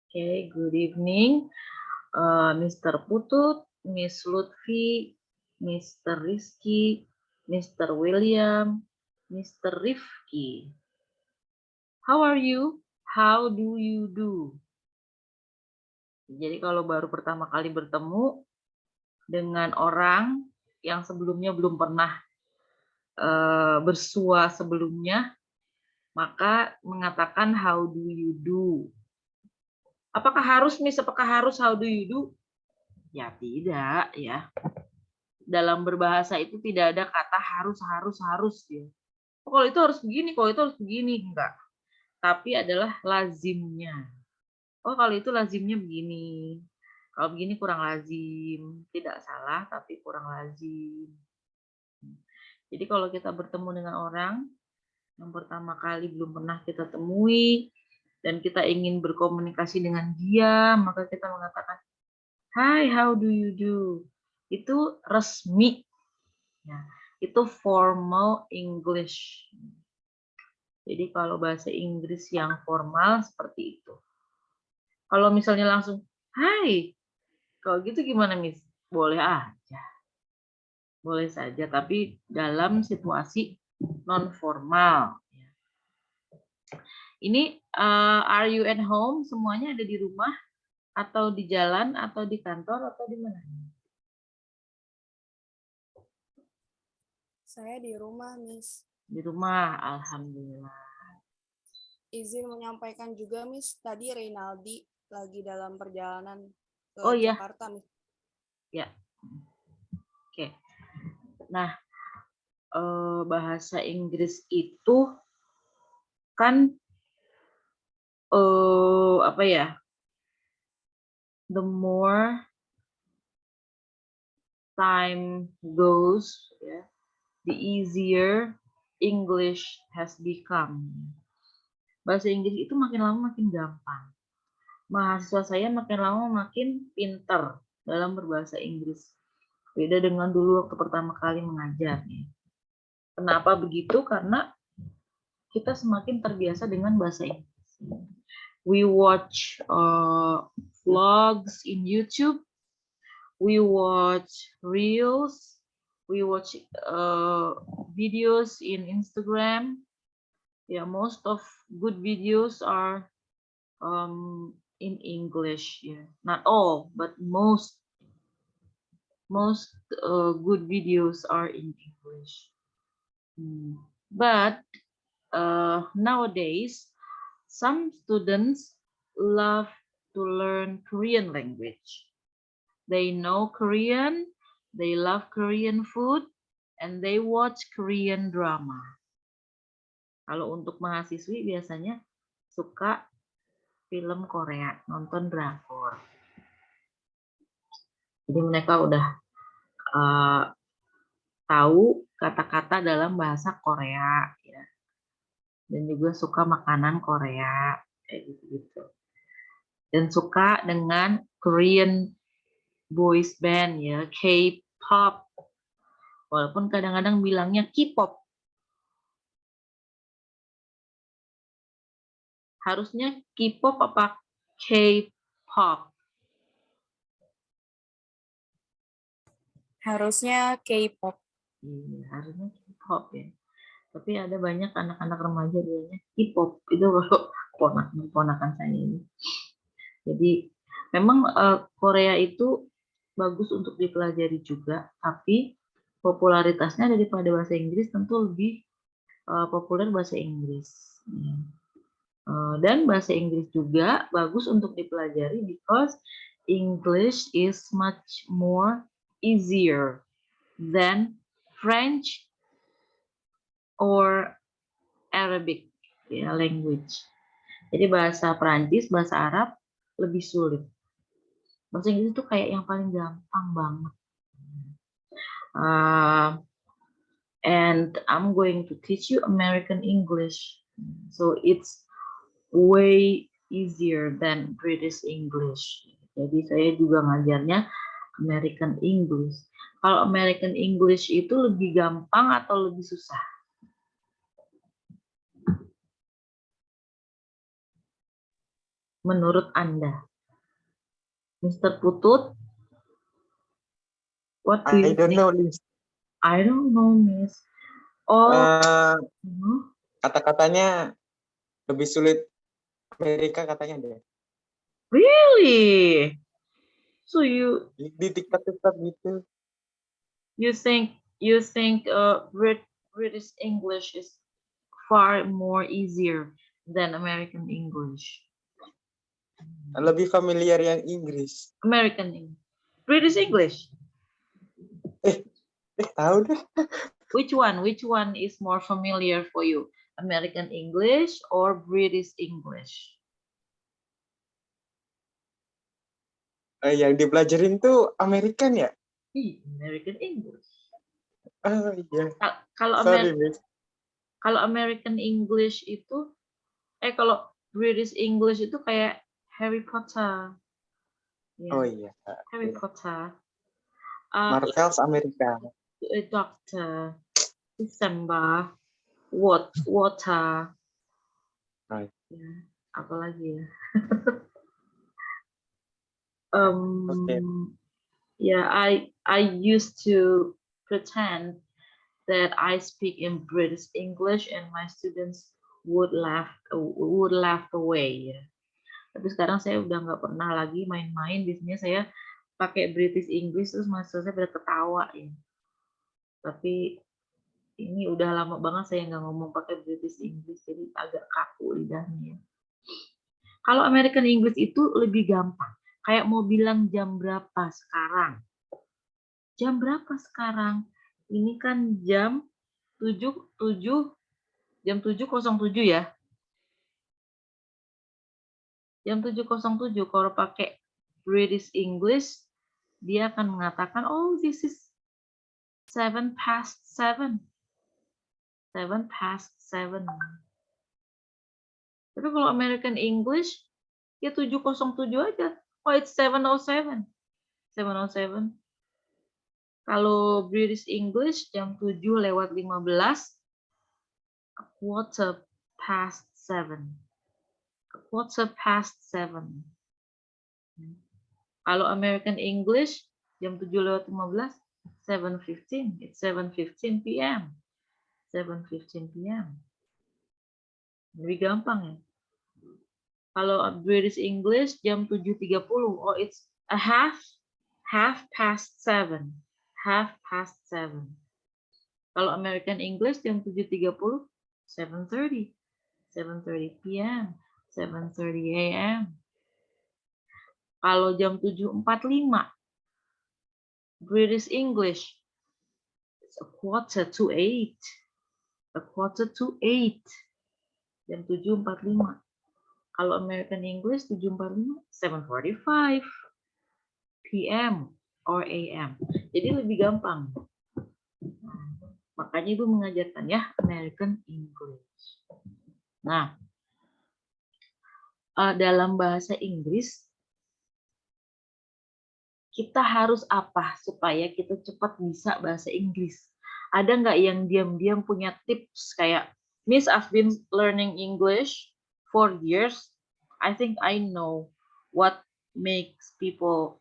Okay, good evening, Mr. Putut, Miss Lutfi, Mr. Rizky, Mr. William, Mr. Rifki. How are you? How do you do? Jadi kalau baru pertama kali bertemu dengan orang yang sebelumnya belum pernah bersua sebelumnya, maka mengatakan how do you do. Apakah harus, Miss? Apakah harus how do you do? Ya tidak, ya. Dalam berbahasa itu tidak ada kata harus ya. Oh, kalau itu harus begini, kalau itu harus begini, enggak. Tapi adalah lazimnya. Oh, kalau itu lazimnya begini. Kalau begini kurang lazim. Tidak salah, tapi kurang lazim. Jadi kalau kita bertemu dengan orang yang pertama kali belum pernah kita temui, dan kita ingin berkomunikasi dengan dia, maka kita mengatakan, "Hi, how do you do?" Itu resmi. Ya, itu formal English. Jadi kalau bahasa Inggris yang formal seperti itu. Kalau misalnya langsung, "Hai," kalau gitu gimana, Miss? Boleh aja. Boleh saja, tapi dalam situasi non formal. Ini are you at home? Semuanya ada di rumah atau di jalan atau di kantor atau di mana? Saya di rumah, Miss. Di rumah, alhamdulillah. Izin menyampaikan juga, Miss, tadi Reynaldi lagi dalam perjalanan ke Oh iya, Jakarta, Miss. ya. Oke. Nah, bahasa Inggris itu kan apa ya? The more time goes, ya, the easier English has become. Bahasa Inggris itu makin lama makin gampang. Mahasiswa saya makin lama makin pinter dalam berbahasa Inggris. Beda dengan dulu waktu pertama kali mengajar. Kenapa begitu? Karena kita semakin terbiasa dengan bahasa Inggris. We watch vlogs in YouTube, we watch reels, we watch videos in Instagram. Yeah, most of good videos are in English. Yeah, not all, but most good videos are in English. But nowadays, some students love to learn Korean language. They know Korean, they love Korean food, and they watch Korean drama. Kalau untuk mahasiswi biasanya suka film Korea, nonton drakor. Jadi mereka udah tahu kata-kata dalam bahasa Korea, ya. Dan juga suka makanan Korea, kayak gitu-gitu. Dan suka dengan Korean boys band, ya, K-pop. Walaupun kadang-kadang bilangnya K-pop. Harusnya K-pop apa K-pop? Harusnya K-pop. Iya, harusnya K-pop ya. Tapi ada banyak anak-anak remaja bilangnya K-pop. Itu kalau ponakan saya ini. Jadi memang Korea itu bagus untuk dipelajari juga, tapi popularitasnya daripada bahasa Inggris tentu lebih populer bahasa Inggris. Dan bahasa Inggris juga bagus untuk dipelajari because English is much more easier than French or Arabic, ya, language. Jadi bahasa Prancis, bahasa Arab lebih sulit. Bahasa Inggris itu kayak yang paling gampang banget. And I'm going to teach you American English. So it's way easier than British English. Jadi saya juga ngajarnya American English. Kalau American English itu lebih gampang atau lebih susah? menurut Anda? Mr. Putut, what do I you don't think? know, Liz. I don't know, Miss. Oh, Kata-katanya lebih sulit Amerika katanya deh. really? So you Di TikTok gitu. you think British English is far more easier than American English? Lebih familiar yang Inggris. American English. British English. Tahu deh. Which one is more familiar for you? American English or British English? Yang dipelajarin tuh American ya? American English. Oh iya. Kalau Sorry, Miss. kalau American English itu, kalau British English itu kayak Harry Potter. Ya, Oh iya. Harry Potter. Marvel's Amerika. Doctor December, water. Right. Ya, apalagi ya. Okay. Yeah, I used to pretend that I speak in British English and my students would laugh away. Ya. Tapi sekarang saya udah nggak pernah lagi main-main. Biasanya saya pakai British English terus mahasiswa saya pada ketawa ya. Tapi ini udah lama banget saya nggak ngomong pakai British English, jadi agak kaku lidahnya. Kalau American English itu lebih gampang. Kayak mau bilang jam berapa sekarang. Jam berapa sekarang? Ini kan jam 7.07 ya. Jam 7.07 kalau pakai British English dia akan mengatakan, oh this is 7 past 7. 7 past 7. Tapi kalau American English ya 7.07 aja. Oh it's 7:07. 7:07. Kalau British English jam 7:15. A quarter past 7. A quarter past 7. Kalau American English jam 7:15. 7:15. It's 7:15 p.m. 7:15 p.m. Lebih gampang ya. Kalau British English jam 7.30. Oh, it's a half past 7. Half past 7. Kalau American English jam 7.30. 7:30. 7:30 p.m. 7:30 a.m. Kalau jam 7.45. British English. It's a quarter to 8. A quarter to 8. Jam 7.45. Kalau American English 7.45, 7:45 p.m. or a.m. Jadi lebih gampang. Makanya Ibu mengajarkan ya American English. Nah, dalam bahasa Inggris kita harus apa supaya kita cepat bisa bahasa Inggris? Ada nggak yang diam-diam punya tips kayak, Miss, I've been learning English for years. I think I know what makes people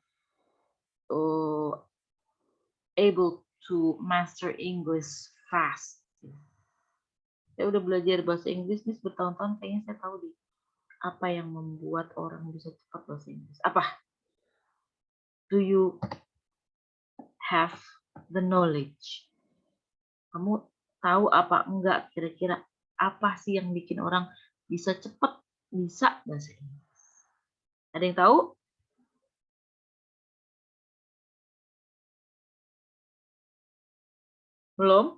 able to master English fast. Saya udah belajar bahasa Inggris nih bertahun-tahun, kayaknya saya tahu deh apa yang membuat orang bisa cepat bahasa Inggris. Apa? Do you have the knowledge? Kamu tahu apa enggak kira-kira apa sih yang bikin orang bisa cepat bisa bahasa Inggris? Ada yang tahu? Belum?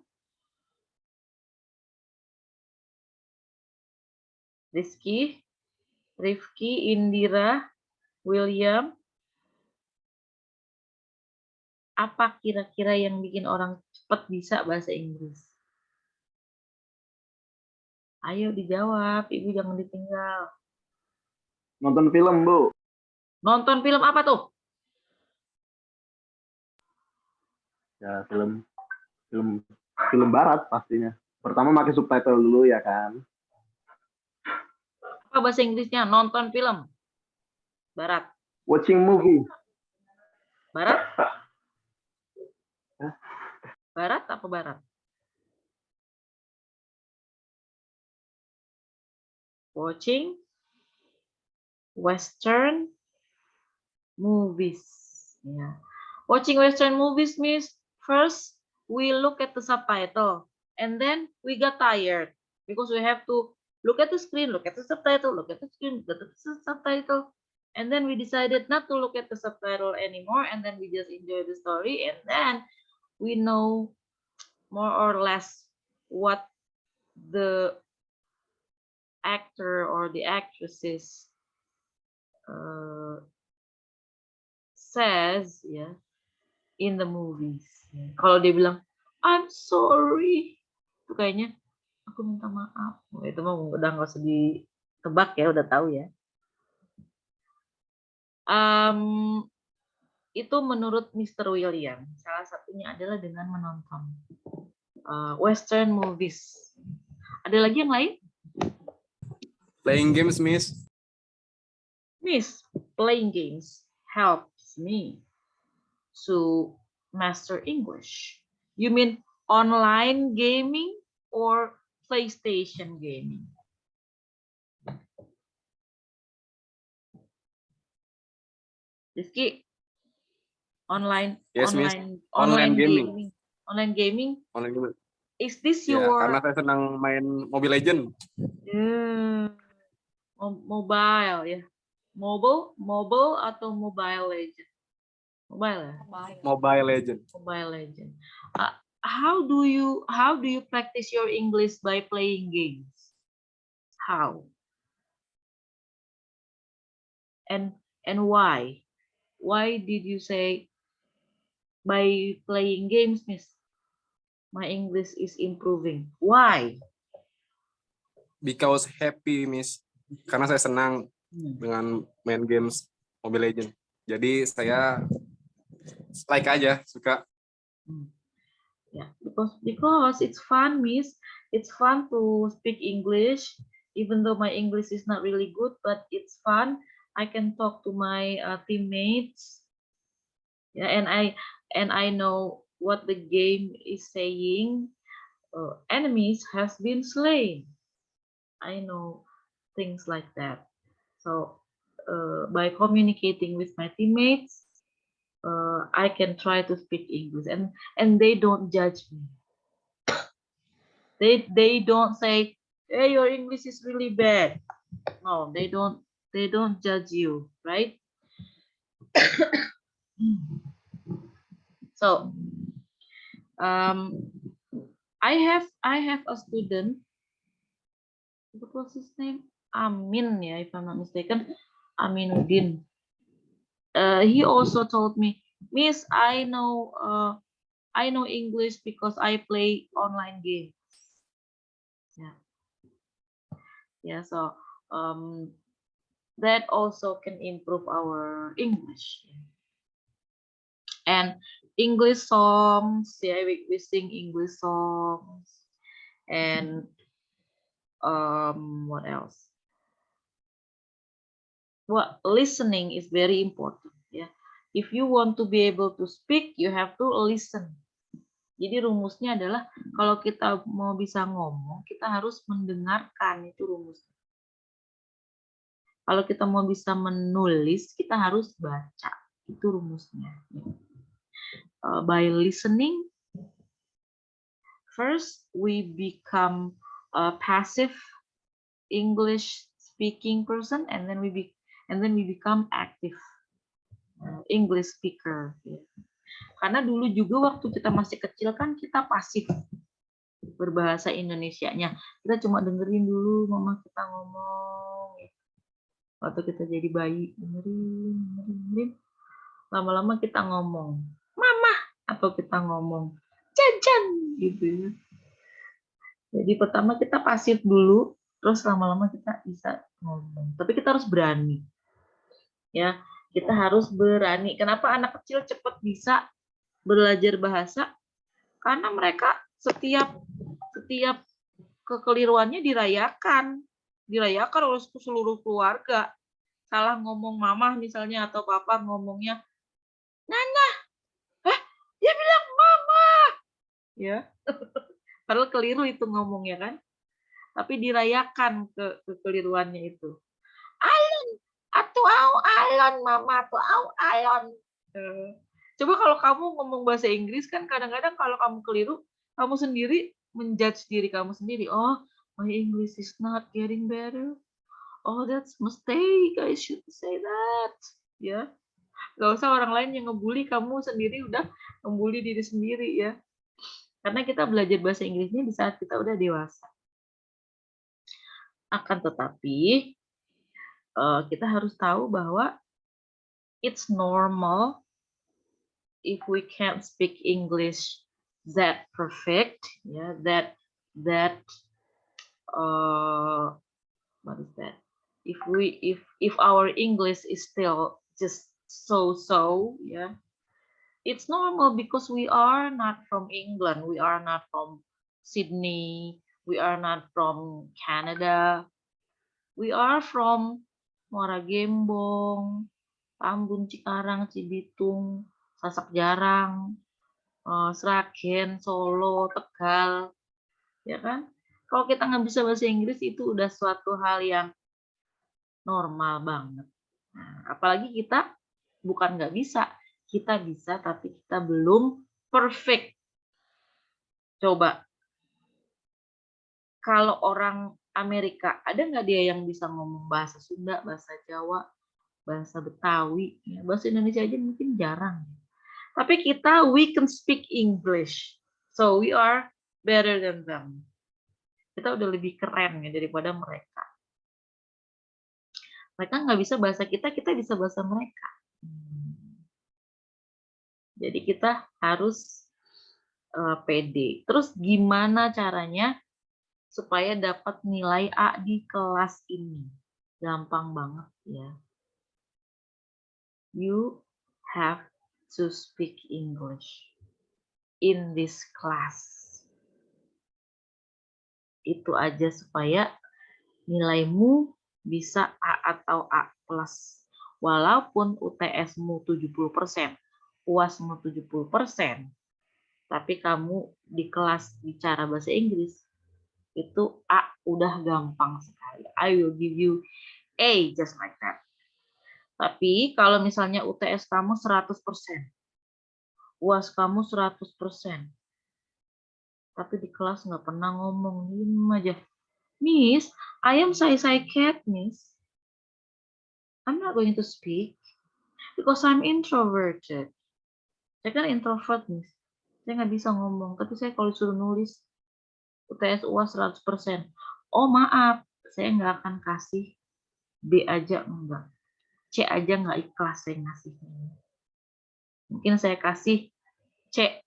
Rizky, Rifki, Indira, William. Apa kira-kira yang bikin orang cepat bisa bahasa Inggris? Ayo dijawab, Ibu jangan ditinggal. Nonton film, Bu. Nonton film apa tuh? Ya, film barat pastinya. Pertama pakai subtitle dulu ya kan. Apa bahasa Inggrisnya? Nonton film. Barat. Watching movie. Barat? Hah? Barat apa barat? Watching Western movies. Yeah. Watching Western movies means first we look at the subtitle and then we got tired because we have to look at the screen, look at the subtitle, look at the screen, look at the subtitle. And then we decided not to look at the subtitle anymore, and then we just enjoy the story, and then we know more or less what the actor or the actresses says ya in the movies. Kalau dia bilang I'm sorry, itu kayaknya aku minta maaf. Itu mah udah nggak usah ditebak ya, udah tahu ya. Itu menurut Mr. William. Salah satunya adalah dengan menonton Western movies. Ada lagi yang lain? Playing games, Miss. Miss, playing games helps me to master English. You mean online gaming or PlayStation gaming? Rizky, online Yes, Miss. online gaming. gaming. Online gaming. Online gaming. Is this Ya, your karena saya senang main Mobile Legend. mobile ya? Mobile atau Mobile Legend? Mobile ya? Mobile Legend. Mobile Legend. How do you practice your English by playing games? How? And why? Why did you say by playing games, Miss? My English is improving. Why? Because happy, Miss. Karena saya senang dengan main games Mobile Legend. Jadi saya like aja, suka. Yeah, because it's fun, Miss. It's fun to speak English, even though my English is not really good, but it's fun. I can talk to my teammates. Yeah, and I know what the game is saying. Enemies has been slain. I know things like that. So by communicating with my teammates, I can try to speak English, and they don't judge me. They don't say, "Hey, your English is really bad." No, they don't judge you, right? So, I have a student. What was his name? Amin, yeah, if I'm not mistaken, Aminuddin. He also told me, Miss, I know English because I play online games. Yeah. So that also can improve our English. And English songs, yeah, we sing English songs. And what else? Well, listening is very important. Yeah, if you want to be able to speak, you have to listen. Jadi rumusnya adalah kalau kita mau bisa ngomong, kita harus mendengarkan, itu rumusnya. Kalau kita mau bisa menulis, kita harus baca, itu rumusnya. By listening, first we become a passive English speaking person, and then we become active English speaker. Karena dulu juga waktu kita masih kecil kan kita pasif berbahasa Indonesianya. Kita cuma dengerin dulu mama kita ngomong. Waktu kita jadi bayi, dengerin. Lama-lama kita ngomong, mama, atau kita ngomong, jajan, gitu. Jadi pertama kita pasif dulu, terus lama-lama kita bisa ngomong. Tapi kita harus berani. Ya, kita harus berani. Kenapa anak kecil cepat bisa belajar bahasa? Karena mereka setiap kekeliruannya dirayakan oleh seluruh keluarga. salah ngomong mama misalnya atau papa ngomongnya Nana, dia bilang mama, ya. Padahal keliru itu ngomongnya kan, tapi dirayakan kekeliruannya itu. Alon, atau alon mama atau alon. Coba kalau kamu ngomong bahasa Inggris kan kadang-kadang kalau kamu keliru, kamu sendiri menjudge diri kamu sendiri. Oh, my English is not getting better. Oh, that's mistake. I should say that. Ya, gak usah orang lain yang ngebully, kamu sendiri udah ngebully diri sendiri ya. Karena kita belajar bahasa Inggrisnya di saat kita udah dewasa. Akan tetapi kita harus tahu bahwa it's normal if we can't speak English that perfect, yeah, that what is that? If our English is still just so, yeah, it's normal because we are not from England, we are not from Sydney, we are not from Canada, we are from Muara Gembong, Tambun, Cikarang, Cibitung, Sasak Jarang, Sragen, Solo, Tegal, ya kan? Kalau kita nggak bisa bahasa Inggris itu udah suatu hal yang normal banget. Nah, apalagi kita bukan nggak bisa, kita bisa tapi kita belum perfect. Coba, kalau orang Amerika, ada nggak dia yang bisa ngomong bahasa Sunda, bahasa Jawa, bahasa Betawi, ya, bahasa Indonesia aja mungkin jarang. Tapi kita, we can speak English. So we are better than them. Kita udah lebih keren ya daripada mereka. Mereka nggak bisa bahasa kita bisa bahasa mereka. Jadi kita harus pede. Terus gimana caranya supaya dapat nilai A di kelas ini? Gampang banget ya. You have to speak English in this class. Itu aja supaya nilaimu bisa A atau A+. Walaupun UTS-mu 70%, UAS-mu 70%, tapi kamu di kelas bicara bahasa Inggris, itu A udah gampang sekali. I will give you A just like that. Tapi kalau misalnya UTS kamu 100%, UAS kamu 100%, tapi di kelas nggak pernah ngomong, diem aja. Miss, I am shy cat, Miss. I'm not going to speak because I'm introverted. Saya kan introvert, Miss. Saya nggak bisa ngomong, tapi saya kalau suruh nulis UTS UAS 100%. Oh maaf, saya nggak akan kasih B aja enggak. C aja nggak ikhlas saya ngasihnya. Mungkin saya kasih C-.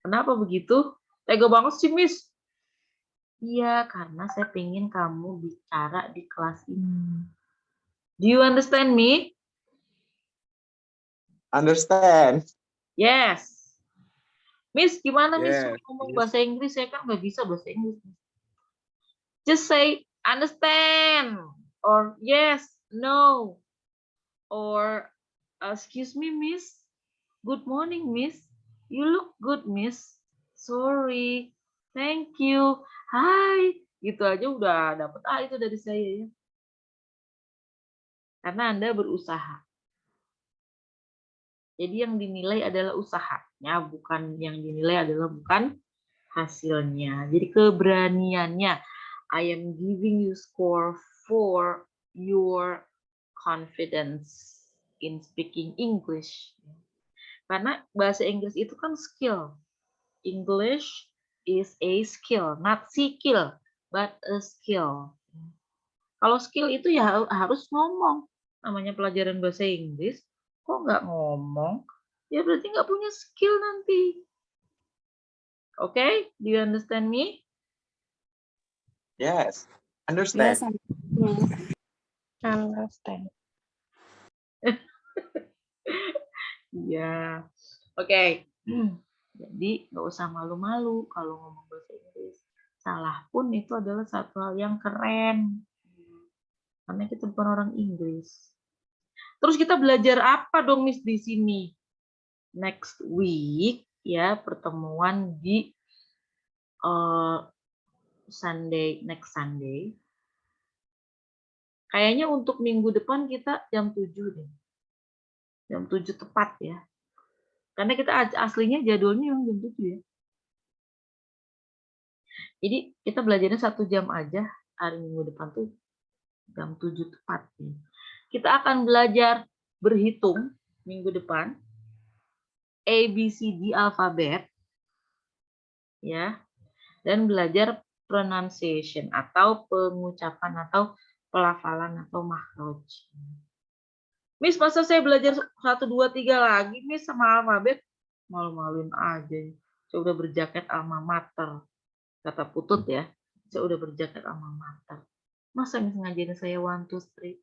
Kenapa begitu? Tega banget sih, Miss. Iya, karena saya pengen kamu bicara di kelas ini. Do you understand me? Understand. Yes. Miss, gimana Miss Yes, ngomong yes. bahasa Inggris? Saya kan nggak bisa bahasa Inggris. Just say understand or yes, no, or excuse me, Miss. Good morning, Miss. You look good, Miss. Sorry. Thank you. Hai. Gitu aja udah dapet A itu dari saya ya. Karena Anda berusaha. Jadi yang dinilai adalah usahanya, bukan yang dinilai adalah bukan hasilnya. Jadi keberaniannya. I am giving you score for your confidence in speaking English. Karena bahasa Inggris itu kan skill. English is a skill, not skill, but a skill. Kalau skill itu ya harus ngomong. Namanya pelajaran bahasa Inggris, kok nggak ngomong? Ya berarti nggak punya skill nanti. Okay, do you understand me? Yes. Yes, Understand. understand. Iya. Oke. Jadi nggak usah malu-malu kalau ngomong bahasa Inggris. salah pun itu adalah satu hal yang keren. Karena kita bukan orang Inggris. Terus kita belajar apa dong Miss di sini? Next week ya, pertemuan di next Sunday. Kayaknya untuk minggu depan kita jam 7 deh. Jam 7 tepat ya. Karena kita aslinya jadwalnya yang jam 7 ya. Jadi kita belajarnya 1 jam aja hari minggu depan tuh jam 7 tepat. Kita akan belajar berhitung minggu depan. A, B, C, D alfabet. Ya. Dan belajar pronunciation atau pengucapan atau pelafalan atau makhraj. Miss, masa saya belajar 1, 2, 3 lagi, Miss, sama alfabet? Malu-maluin aja. Saya udah berjaket alma mater. Kata Putut ya, saya udah berjaket alma mater. Masa Miss ngajarin saya 1, 2, 3,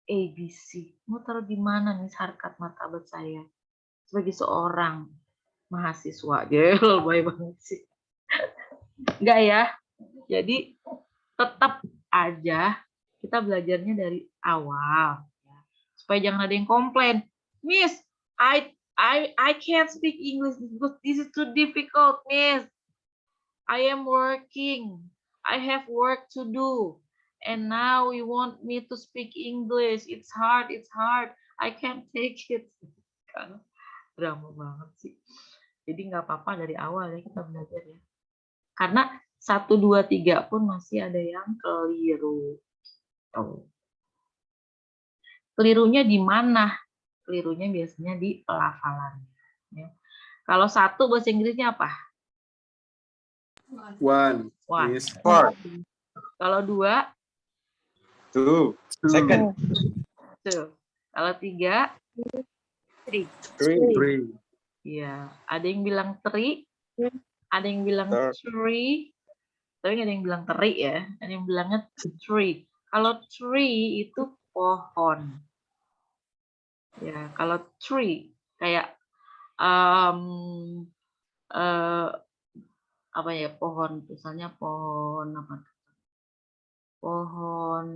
ABC? Mau taruh di mana Miss harkat martabat saya? Sebagai seorang mahasiswa. Gel, baik banget sih. Enggak ya. Jadi tetap aja kita belajarnya dari awal. Supaya jangan ada yang komplain. Miss, I can't speak English because this is too difficult, Miss. I am working. I have work to do. And now you want me to speak English. It's hard. I can't take it. Kan drama banget sih. Jadi nggak apa-apa dari awal ya kita belajar ya. Karena 1, 2, 3 pun masih ada yang keliru. Oh. Kelirunya di mana? Kelirunya biasanya di pelafalan. Ya. Kalau 1 bahasa Inggrisnya apa? One. One. Yes. 4, Kalau 2, 2, second, 2. Kalau 3, 3, Three. ya. Ada yang bilang 3, ada yang bilang Third. 3, tapi ada yang bilang 3 ya. Ada yang bilangnya 3. Kalau 3 itu pohon. Ya, kalau tree kayak apa ya, pohon, misalnya pohon apa? Pohon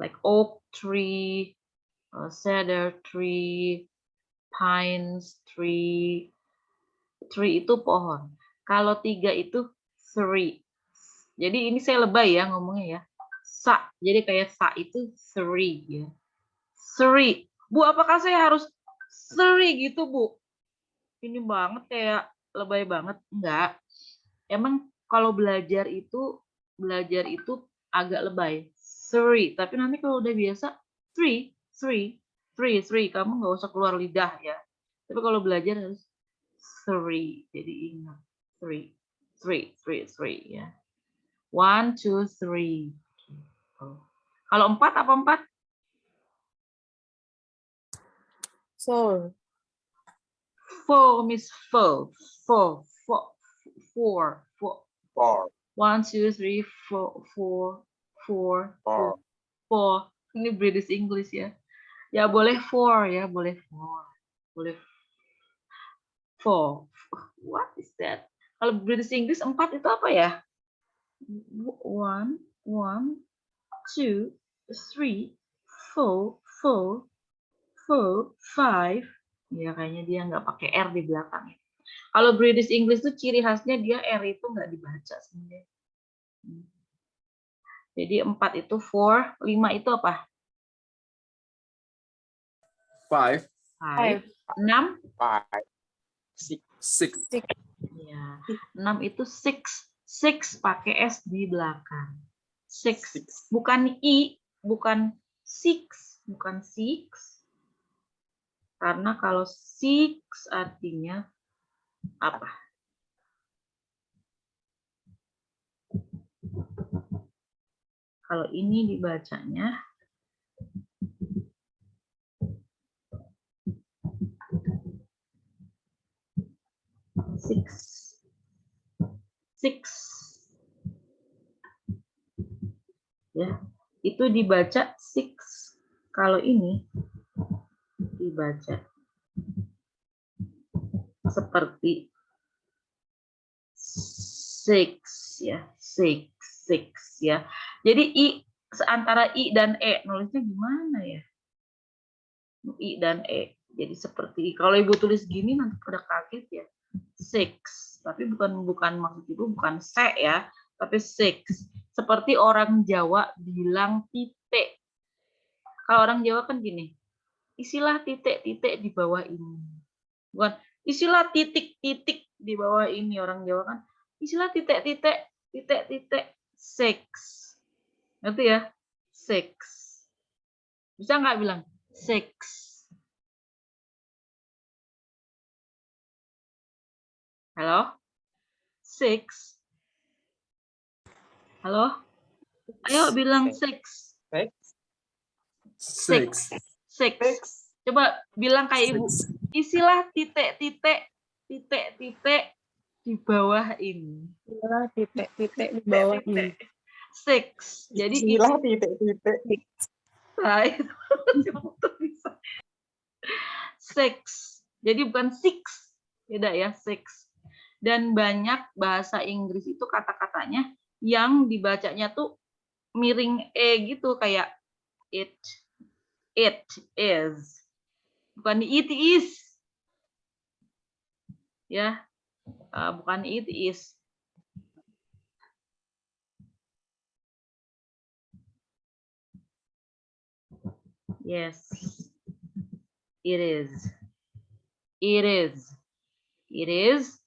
like oak tree, cedar tree, pines tree. Tree itu pohon. Kalau 3 itu three. Jadi ini saya lebay ya ngomongnya ya. Sa. Jadi kayak sa itu three ya. Three. Bu, apakah saya harus three gitu, Bu? Ini banget kayak lebay banget. Enggak. Emang kalau belajar itu agak lebay. Three. Tapi nanti kalau udah biasa, three. Kamu nggak usah keluar lidah ya. Tapi kalau belajar harus three. Jadi ingat. Three ya. 1, 2, 3. Kalau 4 apa 4? 4. 4, Miss 4. 4. 4, 1, 2, 3, 4. 4. Ini British English ya. Ya boleh 4 ya, boleh 4. Boleh 4. What is that? Kalau British English 4 itu apa ya? 1, 2, 3, 4, 5. Ya kayaknya dia nggak pakai R di belakang. Kalau British English tuh ciri khasnya dia R itu nggak dibaca sebenarnya. Jadi 4 itu 4, 5 itu apa? 5. 5. 6? 5, 6, 6. Ya. 6 itu 6. 6 pakai S di belakang. 6. Bukan I, bukan 6, bukan 6. Karena kalau 6 artinya apa? Kalau ini dibacanya six. Ya, itu dibaca 6. Kalau ini dibaca seperti six ya, six ya. Jadi antara I dan E nulisnya gimana ya? I dan E. Jadi seperti kalau ibu tulis gini nanti pada kaget ya. Six, tapi bukan maksud ibu bukan se ya, tapi six. Seperti orang Jawa bilang titik. Kalau orang Jawa kan gini, isilah titik-titik di bawah ini. Bukan isilah titik-titik di bawah ini, orang Jawa kan. Isilah titik-titik, titik-titik, six. Ngerti ya? Six. Bisa nggak bilang six? Halo? Six. Halo? Ayo bilang six. Six. Six. Coba bilang kayak ibu. Isilah titik-titik, titik-titik di bawah ini. Inilah titik-titik di bawah ini. Six. Jadi Isilah titik-titik. nah, itu bisa. Six. Jadi bukan six. Beda ya, six. Dan banyak bahasa Inggris itu kata-katanya yang dibacanya tuh miring E gitu, kayak it is. Bukan it is. Ya. Bukan it is. Yes. It is. It is. It is.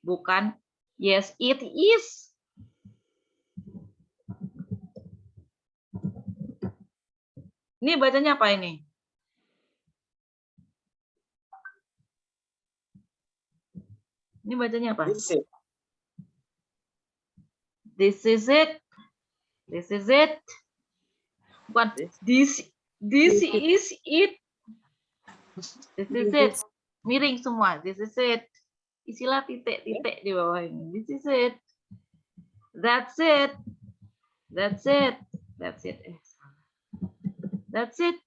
Bukan yes, it is. Ini bacanya apa ini? Ini bacanya apa? This is This is it. This is it. Bukan this is it. This is it. Miring semua. This is it. Isilah titik-titik di bawah ini. This is it. That's it. That's it. That's it. That's it.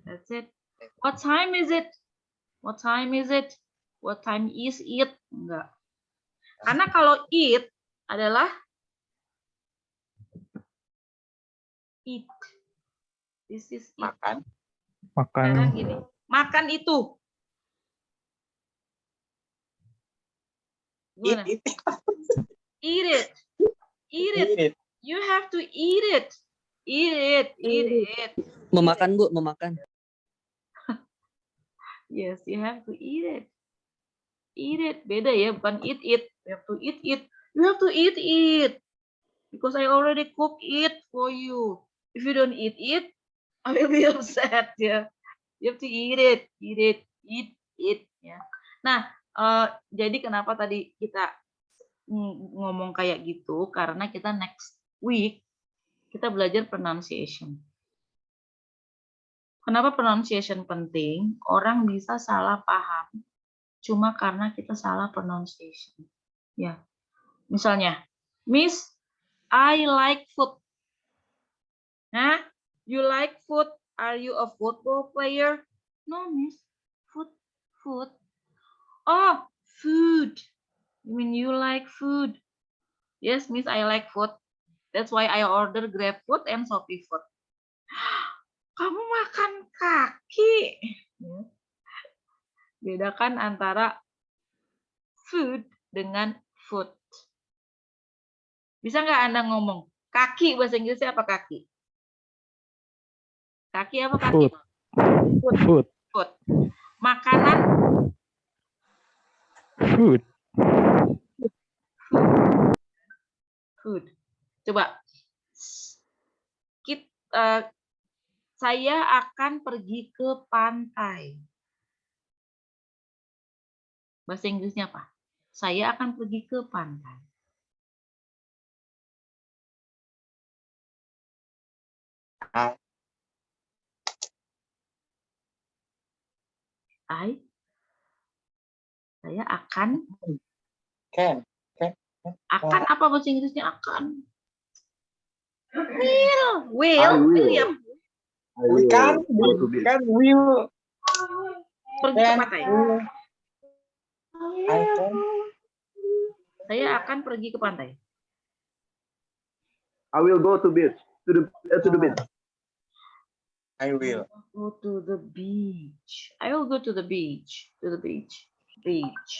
That's it. What time is it? What time is it? What time is it? Enggak. Karena kalau it adalah eat. This is it. makan. Sekarang gini. Makan itu. Gimana? Eat Eat it. Eat it. it. You have to eat it. Eat it. Eat it. Memakan, Bu, memakan. Yes, you have to eat it. Eat it. Beda ya, bukan eat it. You have to eat it. You have to eat it. Because I already cook it for you. If you don't eat it, I will be upset ya. You have to eat it. Eat it. Eat it ya. Nah, jadi kenapa tadi kita ngomong kayak gitu? Karena kita next week kita belajar pronunciation. Kenapa pronunciation penting? Orang bisa salah paham cuma karena kita salah pronunciation. Ya. Misalnya, Miss, I like food. Nah, you like food? Are you a football player? No, Miss. Food. Oh, food. You mean you like food? Yes, Miss, I like food. That's why I order Grab food and Shopee food. Kamu makan kaki. Bedakan antara food dengan food. Bisa nggak Anda ngomong? Kaki bahasa Inggrisnya apa kaki? Kaki apa kaki? Food. Food. Makanan? Food. Coba. Saya akan pergi ke pantai. Bahasa Inggrisnya apa? Saya akan pergi ke pantai. Saya akan. Akan apa bahasa Inggrisnya akan? William. Bukan will. Pergi ke pantai. Saya akan pergi ke pantai. I will go to beach. To the beach. I will. Go to the beach. I will go to the beach. To the beach. Beach.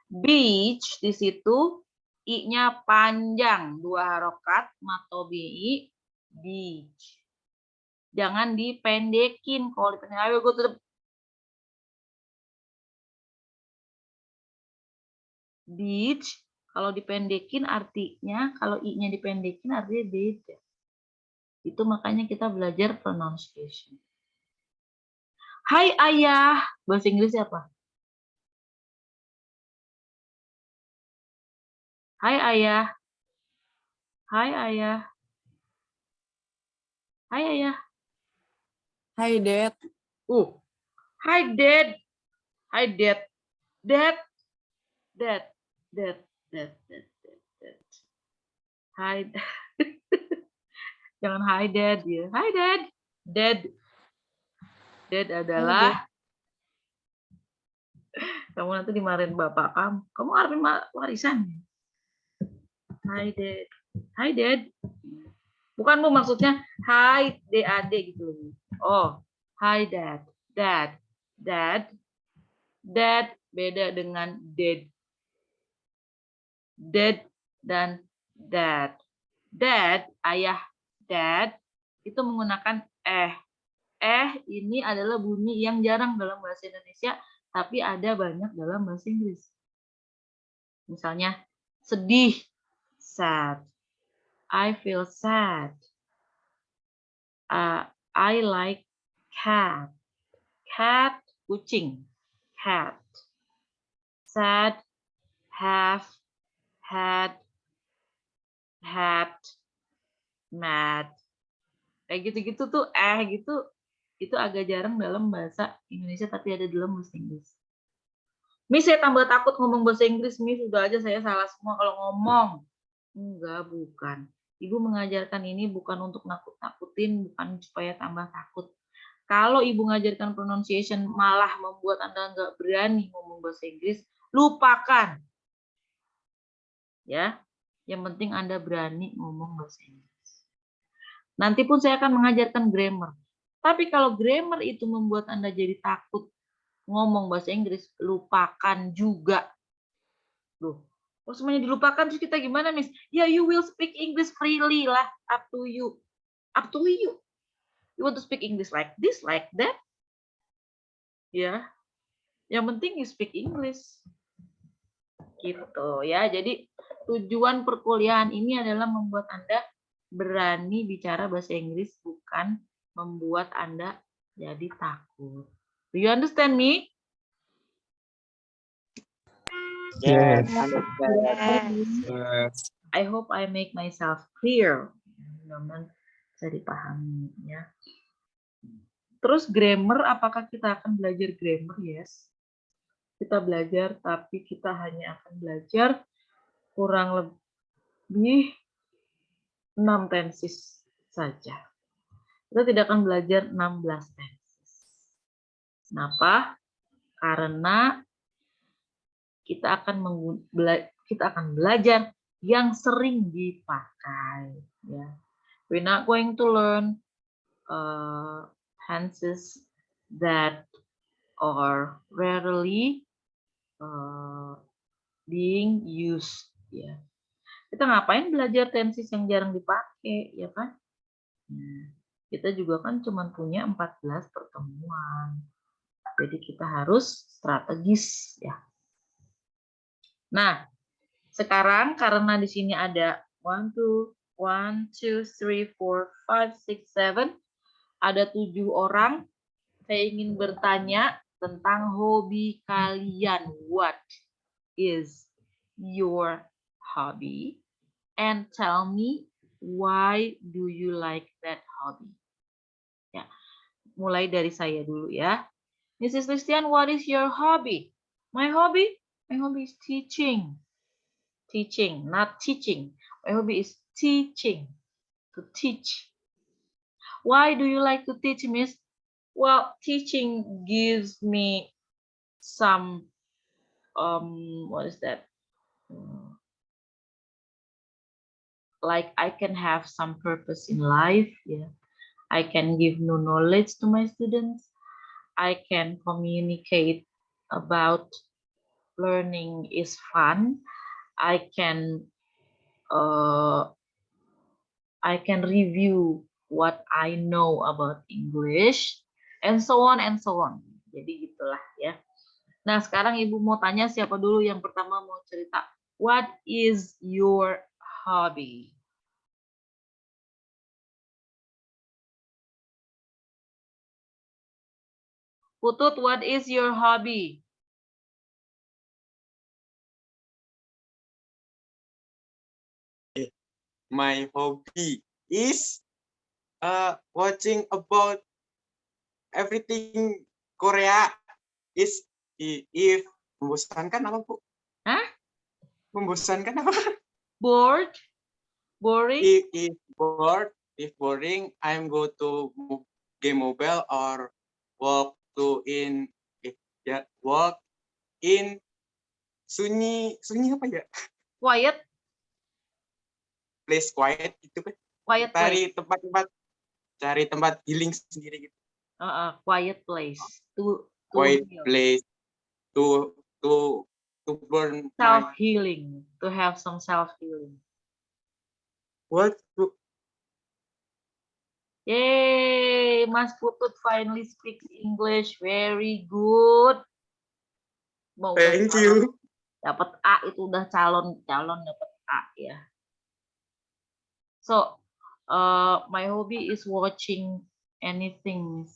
Beach di situ i-nya panjang, 2 harokat, matobi, beach. Jangan dipendekin. Kalau dipendekin, I will go to the beach. Kalau dipendekin artinya, kalau i-nya dipendekin artinya beda. Itu makanya kita belajar pronunciation. Hai ayah, bahasa Inggrisnya apa? Hai ayah. Hai ayah. Hai ayah. Hi, Dad. Hi dad. Hi dad. Dad. Dad. Dad. Dad. Dad. Dad. Dad. Hi. Jangan hi dad ya. Hi dad. Dad. Dad adalah kamu nanti dimarahin bapak kamu. Kamu ngarepin warisan. Hi dad. Hi dad. Bukan Bu maksudnya hi DAD gitu. Oh, hi dad. Dad. Dad. Dad beda dengan dad. Dad dan dad. Dad, ayah, dad itu menggunakan eh. Ini adalah bunyi yang jarang dalam bahasa Indonesia, tapi ada banyak dalam bahasa Inggris. Misalnya sedih, sad. I feel sad. I like cat. Cat, kucing. Cat. Sad, have, had, mad. Kayak gitu-gitu tuh gitu itu agak jarang dalam bahasa Indonesia tapi ada dalam bahasa Inggris. Miss, saya tambah takut ngomong bahasa Inggris, Miss. Udah aja saya salah semua kalau ngomong. Enggak, bukan. Ibu mengajarkan ini bukan untuk nakut-nakutin, bukan supaya tambah takut. Kalau ibu mengajarkan pronunciation malah membuat Anda nggak berani ngomong bahasa Inggris, lupakan. Ya, yang penting Anda berani ngomong bahasa Inggris. Nanti pun saya akan mengajarkan grammar. Tapi kalau grammar itu membuat Anda jadi takut ngomong bahasa Inggris, lupakan juga. Loh, kalau semuanya dilupakan terus kita gimana, Miss? Ya, you will speak English freely lah, up to you. Up to you. You want to speak English like this, like that? Ya. Yang penting you speak English. Gitu ya. Jadi tujuan perkuliahan ini adalah membuat Anda berani bicara bahasa Inggris, bukan membuat Anda jadi takut. Do you understand me? Yes. I hope I make myself clear. Mudah-mudahan bisa dipahami ya. Terus grammar, apakah kita akan belajar grammar? Yes. Kita belajar, tapi kita hanya akan belajar kurang lebih 6 tenses saja. Kita tidak akan belajar 16 tenses. Kenapa? Karena kita akan belajar yang sering dipakai. Ya. We're not going to learn tenses that are rarely being used. Ya. Kita ngapain belajar tenses yang jarang dipakai, ya kan? Nah, kita juga kan cuma punya 14 pertemuan. Jadi kita harus strategis, ya. Nah, sekarang karena di sini ada 1, 2, 3, 4, 5, 6, 7, ada 7 orang. Saya ingin bertanya tentang hobi kalian. What is your hobby? And tell me why do you like that hobby? Ya, mulai dari saya dulu ya. Mrs. Christian, what is your hobby? My hobby is teaching. Teaching, not teaching. My hobby is teaching. To teach. Why do you like to teach, Miss? Well, teaching gives me some what is that? like I can have some purpose in life. Yeah, I can give new knowledge to my students. I can communicate about learning is fun. I can review what I know about English, and so on and so on. Jadi gitulah ya. Nah, sekarang Ibu mau tanya siapa dulu yang pertama mau cerita. What is your hobby? Putut, what is your hobby? My hobby is watching about everything Korea. Is if membosankan apa, Bu? Hah? Membosankan apa? Bored? Boring? If boring, I'm go to game mobile or walk in sunyi apa ya? Quiet? Place quiet gitu kan. Quiet place. Cari tempat healing sendiri gitu. Quiet place. Quiet heal. place to burn Self healing. To have some self healing. what? Yay, Mas Putut finally speaks English. Very good. Thank you. Dapat A itu udah calon dapat A ya. So, my hobby is watching anything.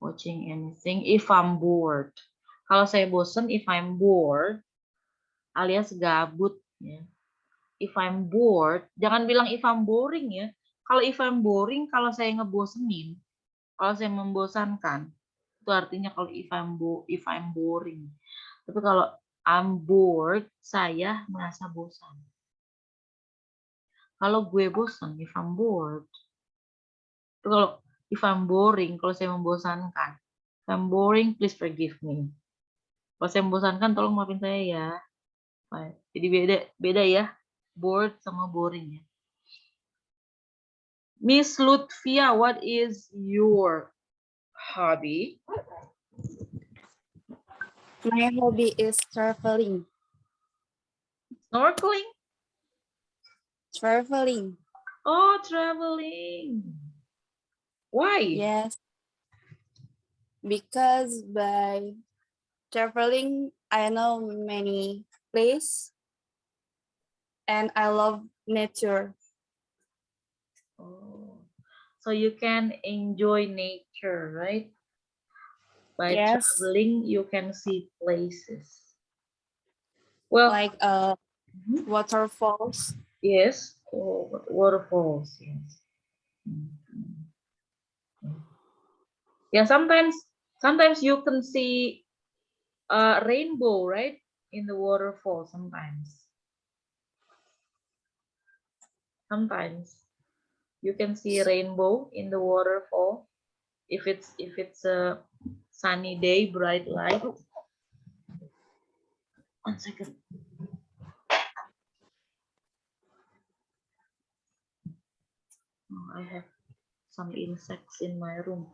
Watching anything if I'm bored. Kalau saya bosen, if I'm bored, alias gabut ya. If I'm bored, jangan bilang if I'm boring ya. Kalau if I'm boring, kalau saya ngebosenin, kalau saya membosankan, itu artinya kalau if I'm boring. Tapi kalau I'm bored, saya merasa bosan. Kalau gue bosan, if I'm bored. Itu kalau if I'm boring, kalau saya membosankan. If I'm boring, please forgive me. Kalau saya membosankan, tolong maafin saya ya. Jadi beda ya, bored sama boring ya. Miss Lutfia, what is your hobby? My hobby is traveling. Snorkeling? Traveling. Oh, traveling. Why? Yes. Because by traveling, I know many places and I love nature. Oh, so you can enjoy nature, right? By Yes. traveling, you can see places. Well, Like waterfalls. yes, waterfalls, yes. Yeah, sometimes you can see a rainbow, right? In the waterfall sometimes. Sometimes you can see a rainbow in the waterfall if it's a sunny day, bright light. 1 second. Oh, I have some insects in my room.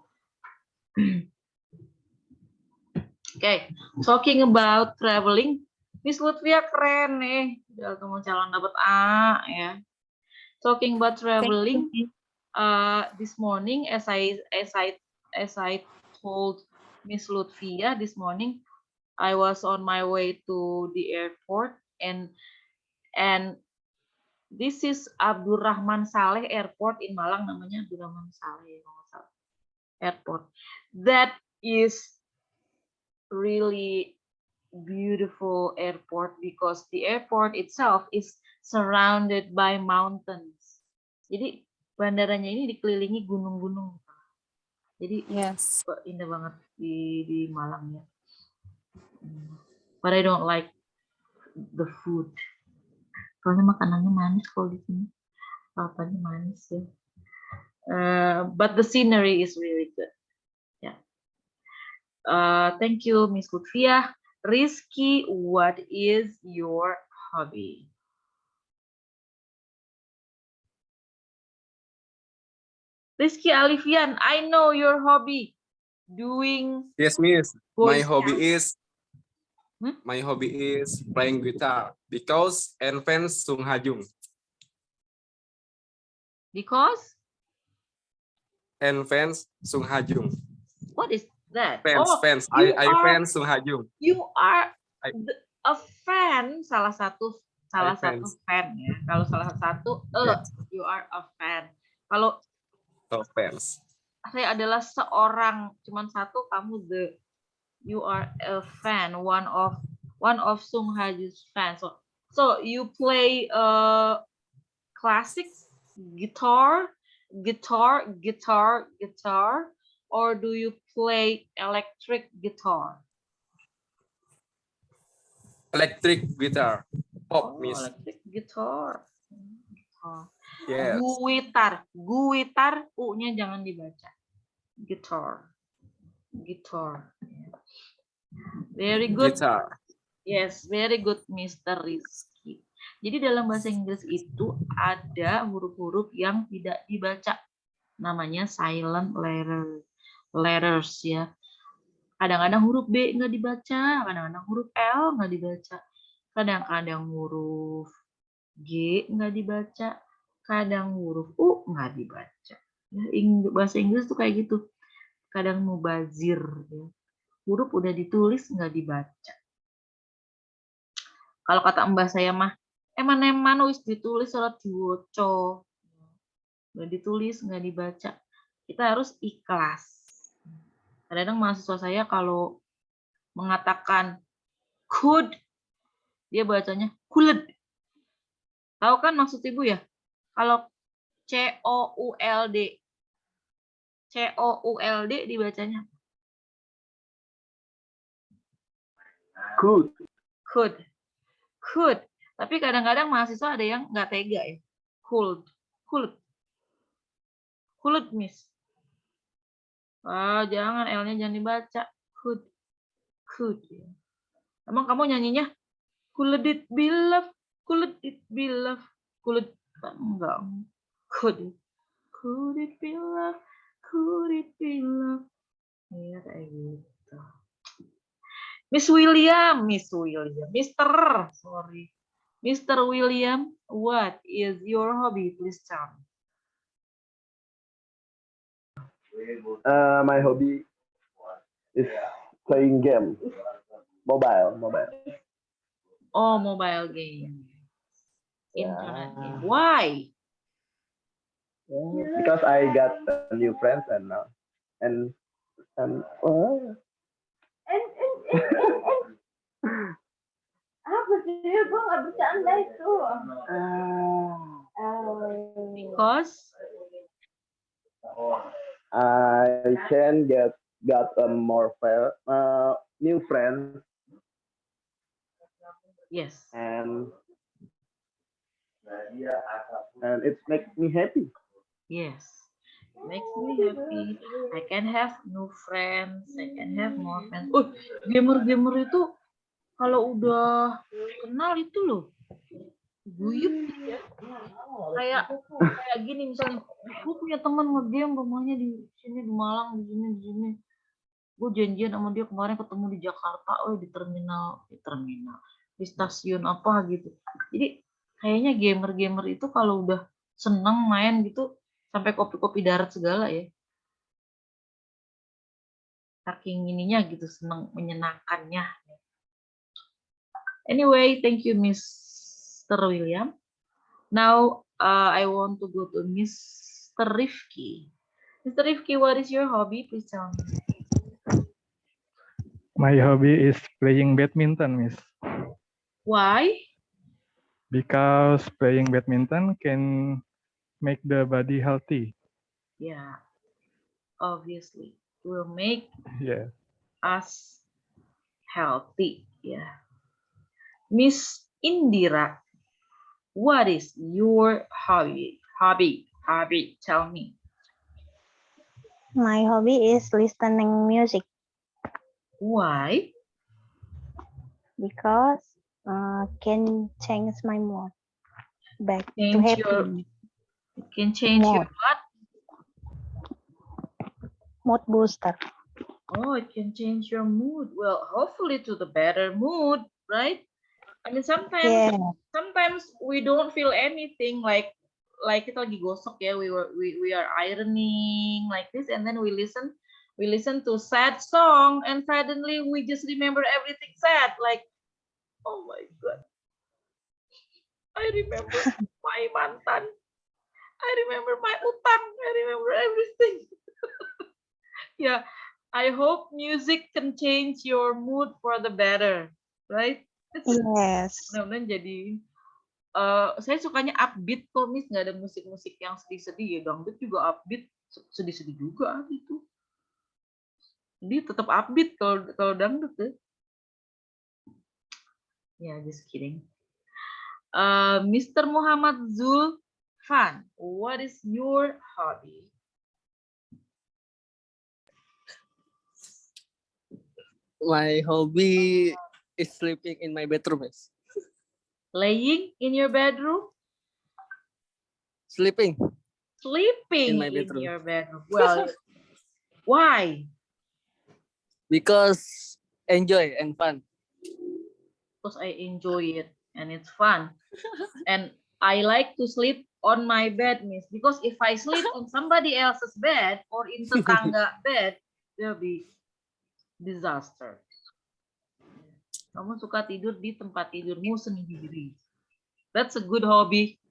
Okay, talking about traveling, Miss Lutfia keren nih, udah kamu calon dapat A ya. Talking about traveling, this morning as I told Miss Lutfia this morning, I was on my way to the airport and this is Abdurrahman Saleh Airport in Malang, namanya Abdurrahman Saleh Airport. That is really beautiful airport because the airport itself is surrounded by mountains. Jadi bandaranya ini dikelilingi gunung-gunung. Jadi Yes. indah banget di Malang ya. But I don't like the food. Soalnya makanannya manis kalau di sini. Apanya manis ya. But the scenery is really good. Yeah. Thank you, Miss Lutfia. Rizky, what is your hobby? Rizky Alifian, I know your hobby. Doing Yes, Miss. voice My hobby chat. is Hmm? my hobby is playing guitar because and fans Sung Ha Jung Because and fans Sung Ha Jung. what is that? Fans, Oh, fans. you I are fans Sung Ha Jung. you are I- a fan, salah satu fans. fan ya. Kalau salah satu Yes. you are a fan. Kalau So fans. saya adalah seorang, cuman satu, kamu you are a fan, one of Sung Ha Jung's fans. So you play classic guitar, or do you play electric guitar? Electric guitar. Pop, Miss. Electric guitar. Yes. Guitar, U-nya jangan dibaca. Guitar. Very good. Guitar. Yes, very good, Mr. Rizky. Jadi dalam bahasa Inggris itu ada huruf-huruf yang tidak dibaca. Namanya silent letters ya. Kadang-kadang huruf B nggak dibaca, kadang-kadang huruf L nggak dibaca, kadang-kadang huruf G nggak dibaca, kadang huruf U nggak dibaca. Ya, bahasa Inggris tuh kayak gitu. Kadang mubazir. Ya. Huruf udah ditulis nggak dibaca. Kalau kata mbah saya mah, eman-eman wis ditulis ora diwaca. Udah ditulis nggak dibaca. Kita harus ikhlas. Kadang-kadang mahasiswa saya kalau mengatakan could, dia bacanya could. Tahu kan maksud ibu ya? Kalau COULD, COULD dibacanya Could. Could. Tapi kadang-kadang mahasiswa ada yang nggak tega ya. Could, Miss. Jangan L-nya jangan dibaca. Could. Emang kamu nyanyinya could it be love? Could it be love? Enggak. Could it be love? Could it be love? Iya kayak gitu. Miss William, Mr. William, what is your hobby? Please tell me. My hobby is playing game. Mobile. Oh, mobile game. Internet game. Why? Because I got new friends and Apa sih? Gue nggak bercanda itu. Because I can got a more new friends yes. and it makes me happy. Yes. It makes me happy. I can have new friends. I can have more friends. Gamer itu kalau udah kenal itu loh, guyup ya. Kayak gini misalnya, gue punya teman nge-game rumahnya di sini di Malang, di sini. Gue janjian sama dia kemarin ketemu di Jakarta, di terminal, di stasiun apa gitu. Jadi kayaknya gamer itu kalau udah seneng main gitu sampai kopi-kopi darat segala ya. Saking ininya gitu, seneng menyenangkannya. Anyway, thank you, Mr. William. Now, I want to go to Mr. Rifki. Mr. Rifki, what is your hobby? Please tell me. My hobby is playing badminton, Miss. Why? Because playing badminton can make the body healthy. Yeah, obviously, will make us healthy. Yeah. Miss Indira, what is your hobby? Tell me. My hobby is listening music. Why? because can change my mood back to Change your, happy it can change your Mood. what? mood booster. Oh, it can change your mood. Well, hopefully to the better mood, right? I mean, Yeah. sometimes we don't feel anything like kita lagi gosok ya, we are ironing like this, and then we listen to sad song, and suddenly we just remember everything sad, like, oh my god, I remember my mantan, I remember my utang, I remember everything. Yeah, I hope music can change your mood for the better, right? Yes. Mudah-mudahan jadi saya sukanya upbeat kok, Miss, nggak ada musik-musik yang sedih-sedih ya. Dangdut juga upbeat, sedih-sedih juga gitu. Jadi tetap upbeat kalau dangdut ya. Ya, just kidding. Mr. Muhammad Zulfan, what is your hobby? My hobby is sleeping in my bedroom, Miss. Laying in your bedroom? Sleeping. Sleeping In my bedroom. your bedroom. Well, why? Because enjoy and fun. Because I enjoy it and it's fun. And I like to sleep on my bed, Miss, because if I sleep on somebody else's bed or in tetangga bed, there'll be disaster. Kamu suka tidur di tempat tidurmu sendiri. That's a good hobby.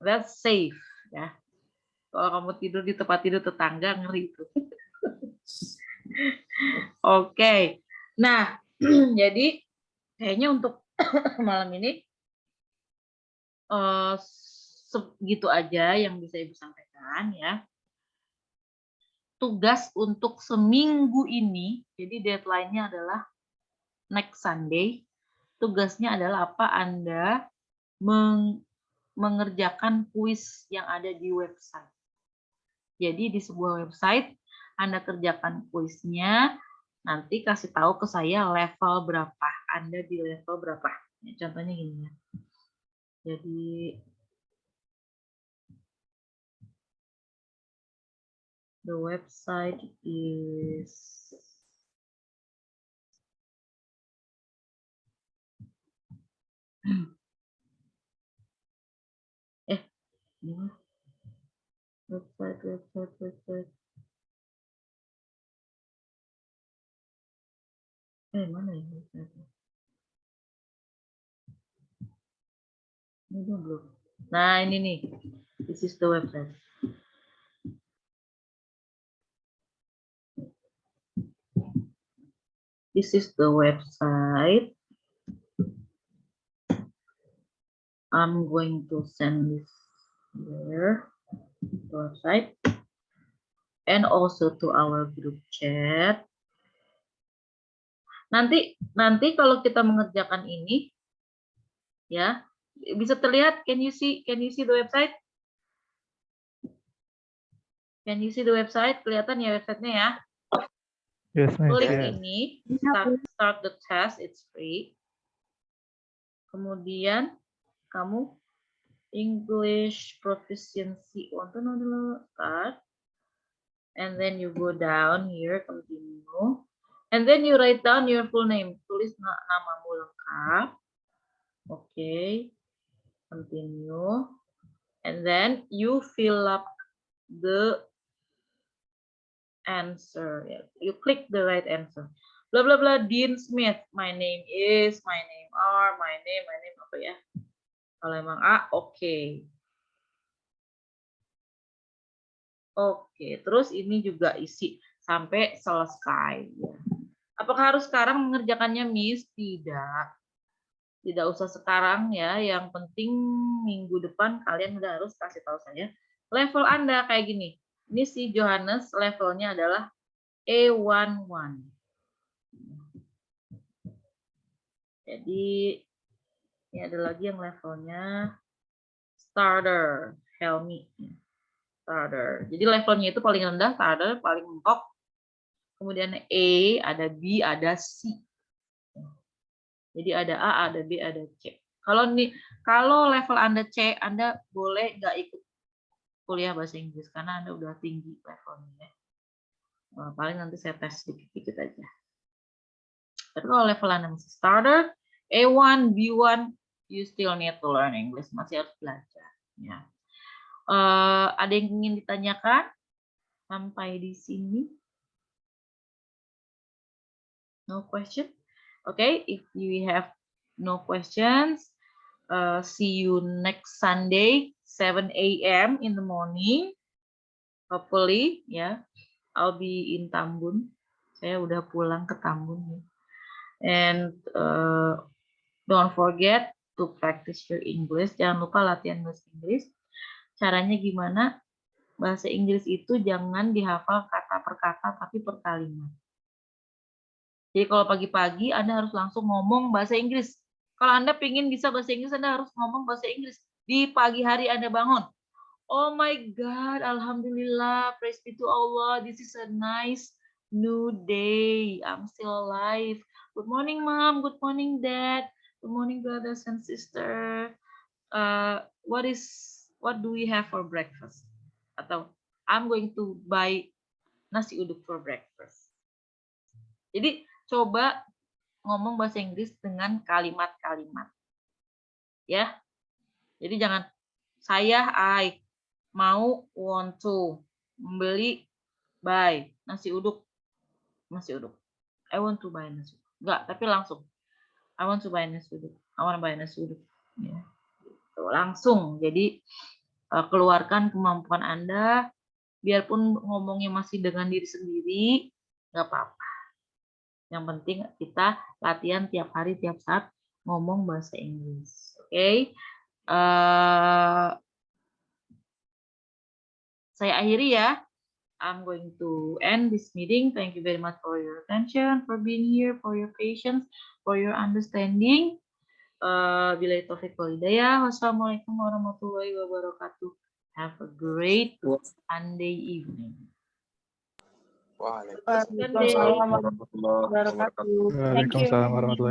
That's safe, ya. Kalau kamu tidur di tempat tidur tetangga, ngeri itu. Oke. Nah, jadi kayaknya untuk malam ini segitu aja yang bisa Ibu sampaikan ya. Tugas untuk seminggu ini, jadi deadline-nya adalah next Sunday. Tugasnya adalah apa? Anda mengerjakan kuis yang ada di website. Jadi di sebuah website Anda kerjakan kuisnya, nanti kasih tahu ke saya level berapa. Anda di level berapa? Ya, contohnya gini ya. Jadi the website is ini website. Mana ya website? Ini belum. Nah, ini nih. This is the website. This is the website. I'm going to send this here, the website, and also to our group chat. Nanti kalau kita mengerjakan ini, ya, bisa terlihat. Can you see the website? Can you see the website? Kelihatan ya websitenya ya? Yes, Miss. Klik Yes. ini, start the test, it's free. Kemudian kamu English proficiency start, and then you go down here, continue, and then you write down your full name. Tulis namamu lengkap. Okay, continue, and then you fill up the answer. You click the right answer. Blah blah blah. Dean Smith. My name is. My name are. My name apa ya? Kalau emang A, oke. Oke, terus ini juga isi sampai selesai. Apakah harus sekarang mengerjakannya, Miss? Tidak. Tidak usah sekarang ya. Yang penting minggu depan kalian udah harus kasih tahu saya. Level Anda kayak gini. Ini si Johannes levelnya adalah A11. Jadi ini ada lagi yang levelnya starter, Helmi. Starter. Jadi levelnya itu paling rendah, starter, paling mentok. Kemudian A, ada B, ada C. Jadi ada A, ada B, ada C. Kalau level Anda C, Anda boleh nggak ikut kuliah bahasa Inggris karena Anda udah tinggi levelnya. Paling nanti saya tes sedikit-sedikit aja. Tapi kalau level Anda masih starter, A1, B1, you still need to learn English, masih harus belajar. Ya. Ada yang ingin ditanyakan sampai di sini? No question? Okay, if you have no questions, see you next Sunday, 7 a.m. in the morning. Hopefully, ya, I'll be in Tambun. Saya udah pulang ke Tambun. Ya. And don't forget to practice your English. Jangan lupa latihan bahasa Inggris. Caranya gimana? Bahasa Inggris itu jangan dihafal kata per kata, tapi per kalimat. Jadi kalau pagi-pagi Anda harus langsung ngomong bahasa Inggris. Kalau Anda pengen bisa bahasa Inggris, Anda harus ngomong bahasa Inggris. Di pagi hari Anda bangun. Oh my God, Alhamdulillah, praise be to Allah. This is a nice new day. I'm still alive. Good morning, Mom. Good morning, Dad. Good morning, brothers and sisters. What do we have for breakfast? Atau I'm going to buy nasi uduk for breakfast. Jadi coba ngomong bahasa Inggris dengan kalimat-kalimat. Ya. Jadi jangan saya, I, mau, want to, membeli, buy, nasi uduk. I want to buy nasi uduk. Enggak, tapi langsung. I want to buy nasi uduk. I want to buy nasi uduk. Ya. Gitu, langsung. Jadi keluarkan kemampuan Anda. Biarpun ngomongnya masih dengan diri sendiri, nggak apa-apa. Yang penting kita latihan tiap hari, tiap saat ngomong bahasa Inggris. Oke. Saya akhiri ya. I'm going to end this meeting. Thank you very much for your attention, for being here, for your patience, for your understanding. Billahi taufiq wal hidayah. Wassalamualaikum warahmatullahi wabarakatuh. Have a great Sunday evening. Waalaikumsalam. Waalaikumsalam warahmatullahi wabarakatuh. Thank you. Waalaikumsalam warahmatullahi